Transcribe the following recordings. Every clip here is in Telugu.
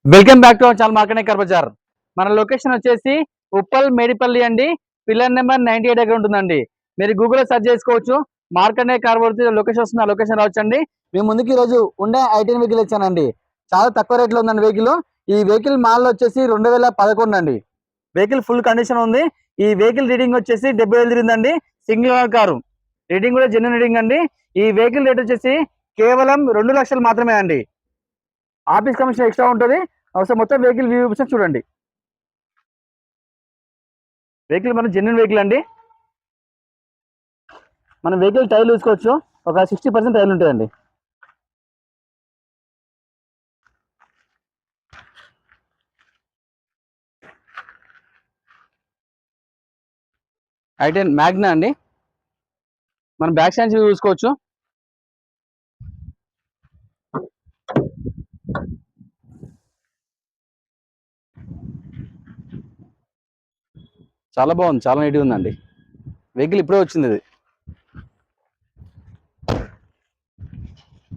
Welcome back to our channel market car bazaar. మన లొకేషన్ వచ్చేసి ఉప్పల్ మేడిపల్లి అండి. పిల్లర్ నెంబర్ 98 దగ్గర ఉంటుందండి. మీరు గూగుల్లో సెర్చ్ చేసుకోవచ్చు. మార్కెట్ కార్ బజార్ లొకేషన్ వస్తుంది, ఆ లొకేషన్ రావచ్చండి. మేము ముందుకు ఈ రోజు ఉండే ఐటెన్ వెహికల్ ఇచ్చానండి. చాలా తక్కువ రేట్లో ఉందండి వెహికల్. ఈ వెహికల్ మాల్ వచ్చేసి 2011 అండి. వెహికల్ ఫుల్ కండిషన్ ఉంది. ఈ వెహికల్ రీడింగ్ వచ్చేసి 70,000 తిరిగిందండి. Single owner car. రీడింగ్ కూడా జెన్యూన్ రీడింగ్ అండి. ఈ వెహికల్ రేట్ వచ్చేసి కేవలం 2 లక్షలు మాత్రమే అండి. ఆఫీస్ కమిషన్ ఎక్స్ట్రా ఉంటుంది. ఒకసారి మొత్తం వెహికల్ వ్యూ చూడండి. వెహికల్ మన జెన్యూన్ వెహికల్ అండి. మన వెహికల్ టైర్లు చూసుకోవచ్చు. ఒక 60% టైర్లు ఉంటాయండి. ఐటెన్ మ్యాగ్నా అండి. మన బ్యాక్ సైడ్ చూసుకోవచ్చు. చాలా బాగుంది, చాలా నీట్గా ఉందండి. వెహికల్ ఇప్పుడే వచ్చింది. ఇది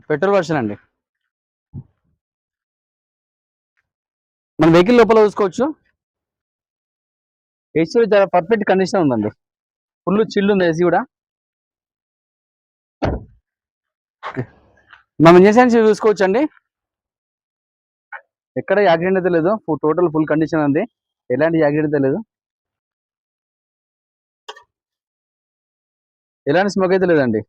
పెట్రోల్ వర్షన్ అండి. మన వెహికల్ లోపల చూసుకోవచ్చు. ఏసీ చాలా పర్ఫెక్ట్ కండిషన్ ఉందండి. ఫుల్ చిల్లు ఉంది ఏసీ కూడా. మనం ఇంజన్ చూసుకోవచ్చు అండి. ఎక్కడ యాక్సిడెంట్ అయితే లేదు. టోటల్ ఫుల్ కండిషన్ ఉంది. ఎలాంటి యాక్సిడెంట్ అయితే లేదు. ఎలాంటి స్మోక్ అయితే లేదండి.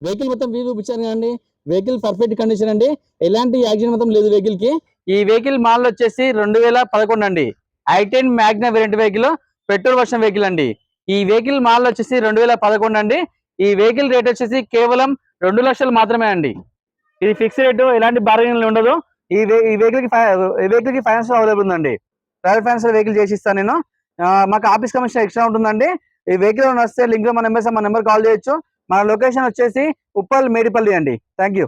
వెహికల్ మొత్తం వ్యూ చూపించాను కదండి. వెహికల్ పర్ఫెక్ట్ కండిషన్ అండి. ఎలాంటి యాక్సిడెంట్ మొత్తం లేదు వెహికల్ కి. ఈ వెహికల్ మోడల్ వచ్చేసి 2011 అండి. ఐటెన్ magna variant vehicle, petrol version vehicle అండి. ఈ వెహికల్ మోడల్ వచ్చేసి 2011 అండి. ఈ వెహికల్ రేట్ వచ్చేసి కేవలం 2 లక్షలు మాత్రమే అండి. ఇది ఫిక్స్ రేటు, ఎలాంటి బార్గెనింగ్ ఉండదు. ఈ వెహికల్ కి ఫైనాన్స్ అవైలబుల్ ఉందండి. ప్రైవేట్ ఫైనాన్స్ వెహికల్ చేసి ఇస్తాను నేను. మాకు ఆఫీస్ కమిషన్ ఎక్స్ట్రా ఉంటుందండి. ఈ వెహికల్ వస్తే లింక్ లో మన నెంబర్ కాల్ చేయొచ్చు. మన లొకేషన్ వచ్చేసి ఉప్పల్ మేడిపల్లి అండి. Thank you.